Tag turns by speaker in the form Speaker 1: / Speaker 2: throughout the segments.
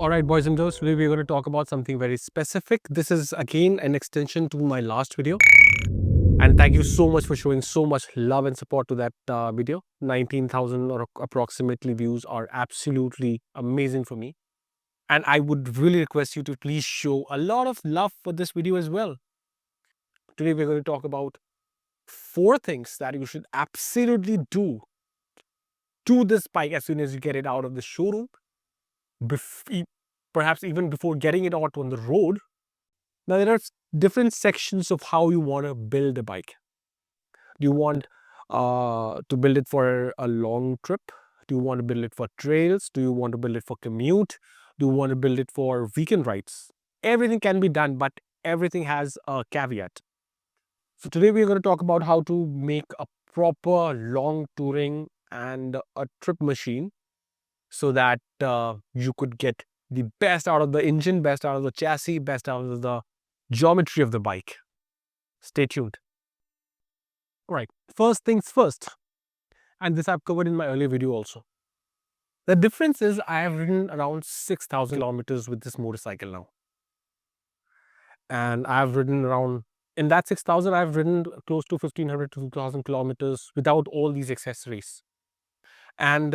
Speaker 1: All right, boys and girls, today we're going to talk about something very specific. This is again an extension to my last video. And thank you so much for showing so much love and support to that video. 19,000 or approximately views are absolutely amazing for me. And I would really request you to please show a lot of love for this video as well. Today we're going to talk about 4 things that you should absolutely do to this bike as soon as you get it out of the showroom. Perhaps even before getting it out on the road. Now, there are different sections of how you want to build a bike. Do you want to build it for a long trip? Do you want to build it for trails? Do you want to build it for commute? Do you want to build it for weekend rides? Everything can be done, but everything has a caveat. So today we're going to talk about how to make a proper long touring and a trip machine so that you could get the best out of the engine, best out of the chassis, best out of the geometry of the bike. Stay tuned. All right, first things first, and this I've covered in my earlier video also. The difference is I have ridden around 6,000 kilometers with this motorcycle now. And I've ridden around, in that 6,000, I've ridden close to 1,500 to 2,000 kilometers without all these accessories. And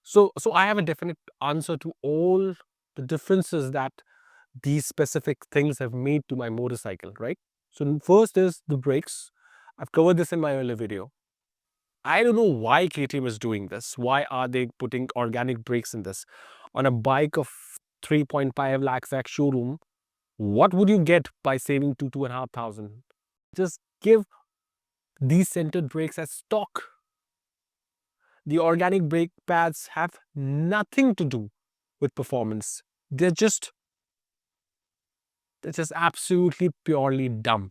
Speaker 1: so I have a definite answer to all the differences that these specific things have made to my motorcycle, right? So first is the brakes. I've covered this in my earlier video. I don't know why KTM is doing this. Why are they putting organic brakes in this? On a bike of 3.5 lakhs at showroom, what would you get by saving 2,500? Just give these centered brakes as stock. The organic brake pads have nothing to do with performance. They're just absolutely purely dumb.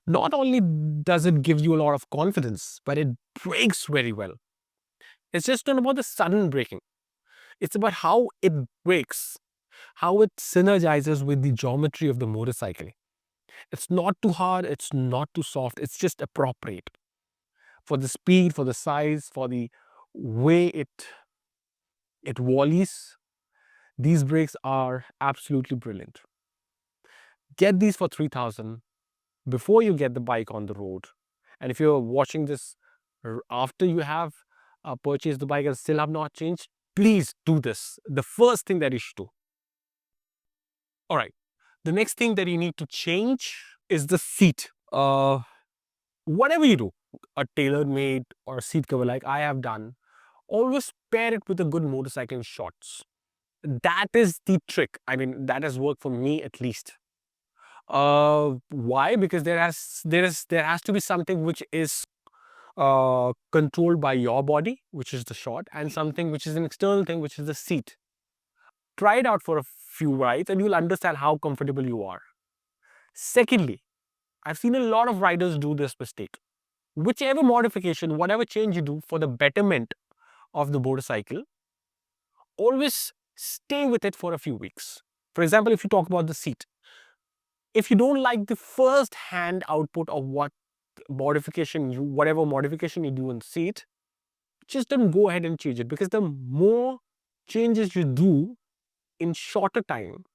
Speaker 1: Not only does it give you a lot of confidence, but it brakes very well. It's just not about the sudden braking. It's about how it brakes, how it synergizes with the geometry of the motorcycle. It's not too hard, it's not too soft, it's just appropriate for the speed, for the size, for the way it volleys. These brakes are absolutely brilliant. Get these for 3,000 before you get the bike on the road. And if you're watching this after you have purchased the bike and still have not changed, please do this. The first thing that you should do. All right. The next thing that you need to change is the seat. Whatever you do, a tailor-made or a seat cover like I have done, always pair it with a good motorcycling shorts. That is the trick. I mean, that has worked for me at least. Why? Because there has to be something which is controlled by your body, which is the short, and something which is an external thing, which is the seat. Try it out for a few rides and you'll understand how comfortable you are. Secondly, I've seen a lot of riders do this mistake. Whichever modification, whatever change you do for the betterment of the motorcycle, always stay with it for a few weeks. For example, if you talk about the seat, if you don't like the first hand output of whatever modification you do in the seat, just don't go ahead and change it, because the more changes you do in shorter time,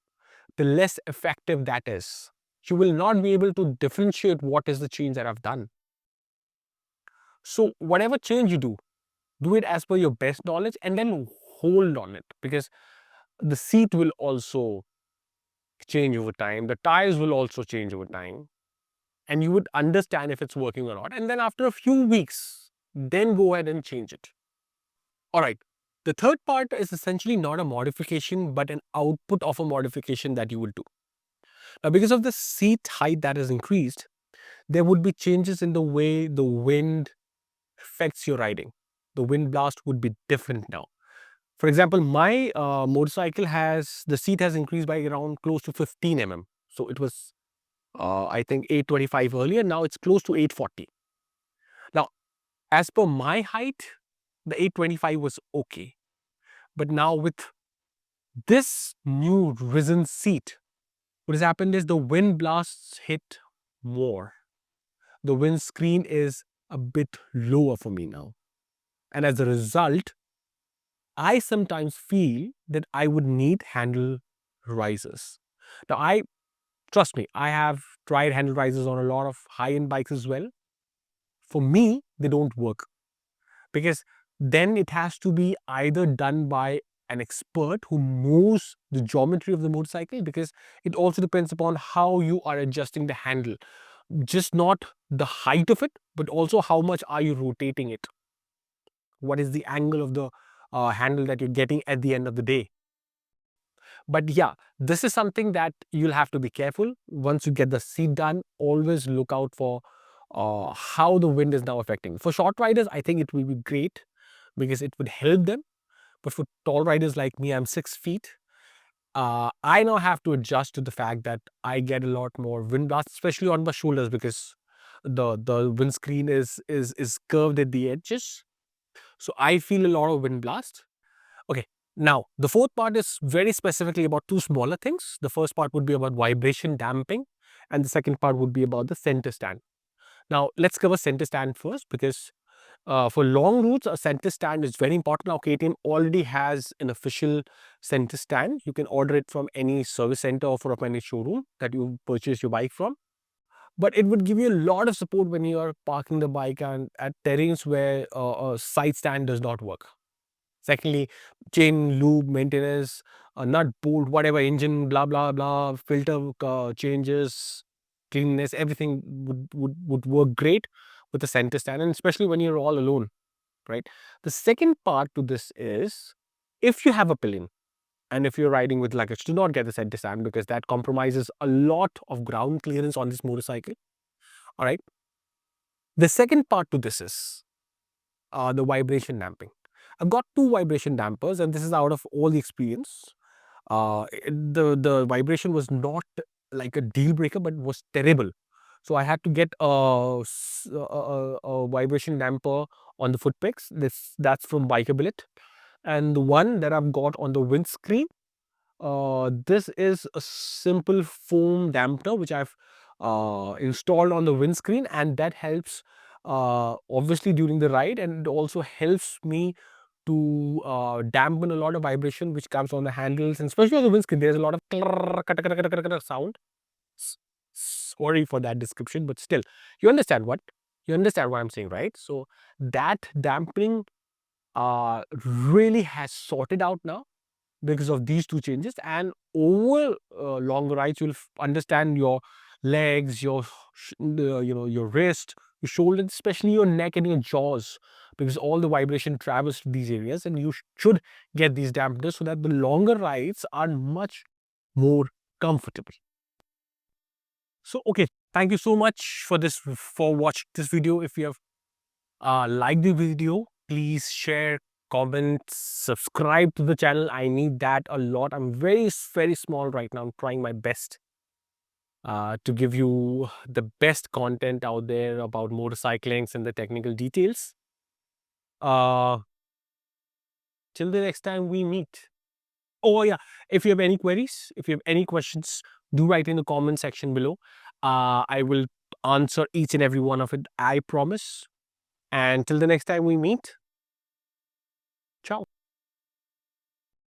Speaker 1: the less effective that is. You will not be able to differentiate what is the change that I've done. So whatever change you do it as per your best knowledge and then hold on it, because the seat will also change over time. The tires will also change over time. And you would understand if it's working or not. And then after a few weeks, then go ahead and change it. All right. The third part is essentially not a modification, but an output of a modification that you will do. Now, because of the seat height that is increased, there would be changes in the way the wind affects your riding. The wind blast would be different now. For example, my motorcycle the seat has increased by around close to 15 mm. So it was, I think, 825 earlier. Now it's close to 840. Now, as per my height, the 825 was okay. But now with this new risen seat, what has happened is the wind blasts hit more. The windscreen is a bit lower for me now. And as a result, I sometimes feel that I would need handle risers. Now, trust me, I have tried handle risers on a lot of high-end bikes as well. For me, they don't work because then it has to be either done by an expert who knows the geometry of the motorcycle, because it also depends upon how you are adjusting the handle, just not the height of it, but also how much are you rotating it, what is the angle of the handle that you're getting at the end of the day. But yeah, this is something that you'll have to be careful. Once you get the seat done, always look out for how the wind is now affecting. For short riders, I think it will be great because it would help them. But for tall riders like me, I'm 6 feet. I now have to adjust to the fact that I get a lot more wind blast, especially on my shoulders, because the windscreen is curved at the edges. So I feel a lot of wind blast. Okay. Now, the fourth part is very specifically about two smaller things. The first part would be about vibration damping, and the second part would be about the center stand. Now, let's cover center stand first, because for long routes, a center stand is very important. Now, KTM already has an official center stand. You can order it from any service center or from any showroom that you purchase your bike from. But it would give you a lot of support when you are parking the bike and at terrains where a side stand does not work. Secondly, chain, lube, maintenance, nut, bolt, whatever, engine, blah, blah, blah, filter changes, cleanness, everything would work great with the center stand, and especially when you're all alone, right? The second part to this is, if you have a pillion and if you're riding with luggage, do not get the center stand because that compromises a lot of ground clearance on this motorcycle, all right? The second part to this is the vibration damping. I've got two vibration dampers, and this is out of all the experience. The vibration was not like a deal breaker, but was terrible. So I had to get a vibration damper on the foot pegs. That's from Bikeabilit, and the one that I've got on the windscreen, this is a simple foam dampener which I've installed on the windscreen, and that helps obviously during the ride, and it also helps me to dampen a lot of vibration which comes on the handles, and especially on the windscreen. There's a lot of sound. Sorry for that description, but still, you understand what I'm saying, right? So that dampening really has sorted out now because of these two changes, and over long rides you'll understand your legs, your wrist, your shoulder, especially your neck and your jaws, because all the vibration travels to these areas, and you should get these dampeners so that the longer rides are much more comfortable. So okay, thank you so much for watching this video. If you have liked the video, please share, comment, subscribe to the channel. I need that a lot. I'm very small right now. I'm trying my best to give you the best content out there about motorcycling and the technical details. Uh, till the next time we meet. Oh yeah, if you have any queries, if you have any questions, do write in the comment section below. I will answer each and every one of it, I promise. And till the next time we meet, ciao.